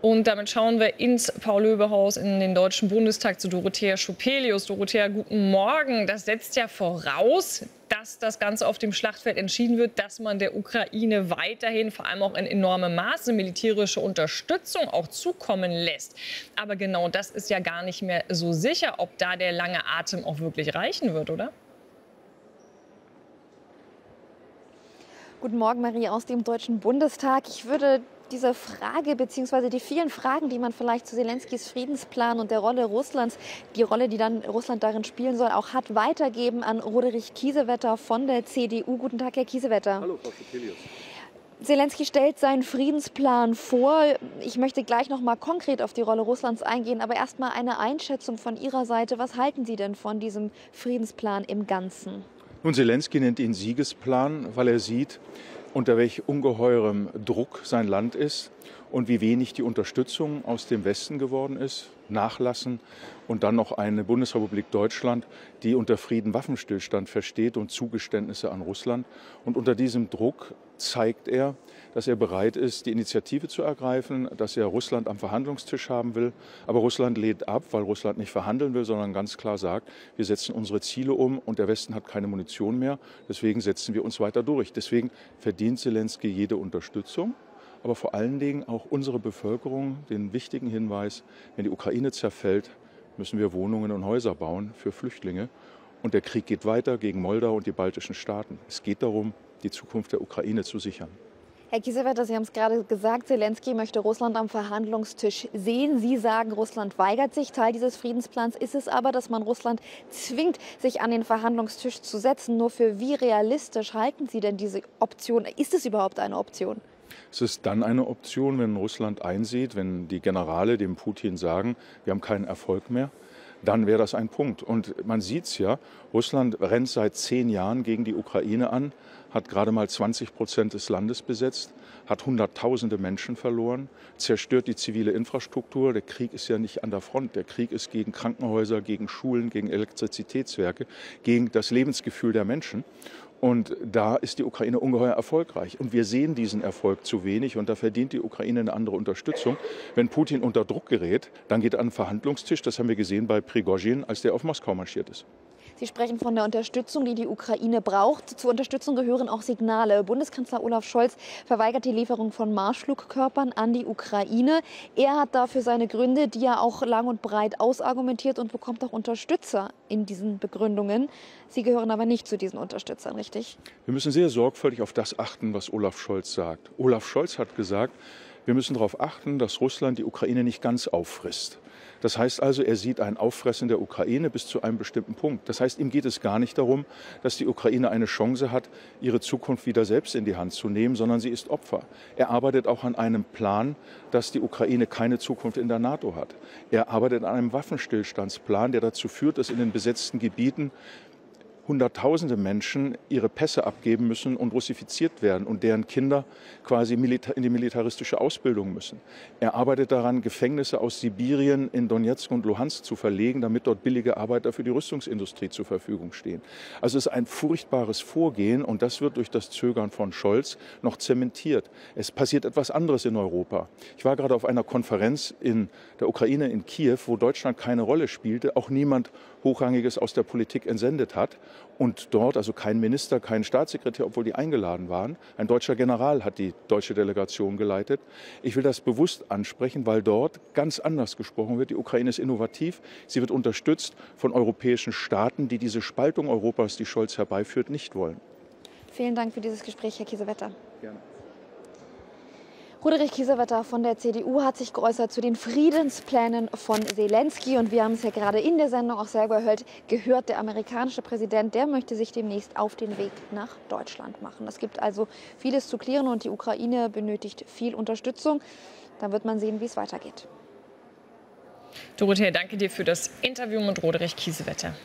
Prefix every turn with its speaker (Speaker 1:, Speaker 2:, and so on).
Speaker 1: Und damit schauen wir ins Paul-Löbe-Haus in den Deutschen Bundestag zu Dorothea Schupelius. Dorothea, guten Morgen. Das setzt ja voraus, dass das Ganze auf dem Schlachtfeld entschieden wird, dass man der Ukraine weiterhin, vor allem auch in enormem Maße, militärische Unterstützung auch zukommen lässt. Aber genau das ist ja gar nicht mehr so sicher, ob da der lange Atem auch wirklich reichen wird, oder?
Speaker 2: Guten Morgen, Marie, aus dem Deutschen Bundestag. Ich würde diese Frage bzw. die vielen Fragen, die man vielleicht zu Selenskys Friedensplan und der Rolle Russlands, die Rolle, die dann Russland darin spielen soll, auch hat, weitergeben an Roderich Kiesewetter von der CDU. Guten Tag, Herr Kiesewetter.
Speaker 3: Hallo, Frau Schupelius.
Speaker 2: Zelensky stellt seinen Friedensplan vor. Ich möchte gleich noch mal konkret auf die Rolle Russlands eingehen, aber erst mal eine Einschätzung von Ihrer Seite. Was halten Sie denn von diesem Friedensplan im Ganzen?
Speaker 3: Nun, Zelensky nennt ihn Siegesplan, weil er sieht, unter welch ungeheurem Druck sein Land ist und wie wenig die Unterstützung aus dem Westen geworden ist, nachlassen und dann noch eine Bundesrepublik Deutschland, die unter Frieden Waffenstillstand versteht und Zugeständnisse an Russland. Und unter diesem Druck zeigt er, dass er bereit ist, die Initiative zu ergreifen, dass er Russland am Verhandlungstisch haben will. Aber Russland lehnt ab, weil Russland nicht verhandeln will, sondern ganz klar sagt, wir setzen unsere Ziele um und der Westen hat keine Munition mehr. Deswegen setzen wir uns weiter durch. Deswegen verdient Zelensky jede Unterstützung. Aber vor allen Dingen auch unsere Bevölkerung den wichtigen Hinweis, wenn die Ukraine zerfällt, müssen wir Wohnungen und Häuser bauen für Flüchtlinge. Und der Krieg geht weiter gegen Moldau und die baltischen Staaten. Es geht darum, die Zukunft der Ukraine zu sichern.
Speaker 2: Herr Kiesewetter, Sie haben es gerade gesagt, Zelensky möchte Russland am Verhandlungstisch sehen. Sie sagen, Russland weigert sich. Teil dieses Friedensplans ist es aber, dass man Russland zwingt, sich an den Verhandlungstisch zu setzen. Nur für wie realistisch halten Sie denn diese Option? Ist es überhaupt eine Option?
Speaker 3: Es ist dann eine Option, wenn Russland einsieht, wenn die Generale dem Putin sagen, wir haben keinen Erfolg mehr. Dann wäre das ein Punkt. Und man sieht es ja, Russland rennt seit 10 Jahren gegen die Ukraine an, hat gerade mal 20% des Landes besetzt, hat Hunderttausende Menschen verloren, zerstört die zivile Infrastruktur. Der Krieg ist ja nicht an der Front. Der Krieg ist gegen Krankenhäuser, gegen Schulen, gegen Elektrizitätswerke, gegen das Lebensgefühl der Menschen. Und da ist die Ukraine ungeheuer erfolgreich. Und wir sehen diesen Erfolg zu wenig. Und da verdient die Ukraine eine andere Unterstützung. Wenn Putin unter Druck gerät, dann geht er an den Verhandlungstisch. Das haben wir gesehen bei Prigozhin, als der auf Moskau marschiert ist.
Speaker 2: Sie sprechen von der Unterstützung, die die Ukraine braucht. Zur Unterstützung gehören auch Signale. Bundeskanzler Olaf Scholz verweigert die Lieferung von Marschflugkörpern an die Ukraine. Er hat dafür seine Gründe, die er auch lang und breit ausargumentiert und bekommt auch Unterstützer in diesen Begründungen. Sie gehören aber nicht zu diesen Unterstützern, richtig?
Speaker 3: Wir müssen sehr sorgfältig auf das achten, was Olaf Scholz sagt. Olaf Scholz hat gesagt, wir müssen darauf achten, dass Russland die Ukraine nicht ganz auffrisst. Das heißt also, er sieht ein Auffressen der Ukraine bis zu einem bestimmten Punkt. Das heißt, ihm geht es gar nicht darum, dass die Ukraine eine Chance hat, ihre Zukunft wieder selbst in die Hand zu nehmen, sondern sie ist Opfer. Er arbeitet auch an einem Plan, dass die Ukraine keine Zukunft in der NATO hat. Er arbeitet an einem Waffenstillstandsplan, der dazu führt, dass in den besetzten Gebieten Hunderttausende Menschen ihre Pässe abgeben müssen und russifiziert werden und deren Kinder quasi in die militaristische Ausbildung müssen. Er arbeitet daran, Gefängnisse aus Sibirien in Donetsk und Luhansk zu verlegen, damit dort billige Arbeiter für die Rüstungsindustrie zur Verfügung stehen. Also es ist ein furchtbares Vorgehen und das wird durch das Zögern von Scholz noch zementiert. Es passiert etwas anderes in Europa. Ich war gerade auf einer Konferenz in der Ukraine in Kiew, wo Deutschland keine Rolle spielte, auch niemand Hochrangiges aus der Politik entsendet hat. Und dort, also kein Minister, kein Staatssekretär, obwohl die eingeladen waren. Ein deutscher General hat die deutsche Delegation geleitet. Ich will das bewusst ansprechen, weil dort ganz anders gesprochen wird. Die Ukraine ist innovativ. Sie wird unterstützt von europäischen Staaten, die diese Spaltung Europas, die Scholz herbeiführt, nicht wollen.
Speaker 2: Vielen Dank für dieses Gespräch, Herr Kiesewetter.
Speaker 3: Gerne.
Speaker 2: Roderich Kiesewetter von der CDU hat sich geäußert zu den Friedensplänen von Zelensky. Und wir haben es ja gerade in der Sendung auch selber gehört, der amerikanische Präsident, der möchte sich demnächst auf den Weg nach Deutschland machen. Es gibt also vieles zu klären und die Ukraine benötigt viel Unterstützung. Dann wird man sehen, wie es weitergeht.
Speaker 1: Dorothea, danke dir für das Interview mit Roderich Kiesewetter.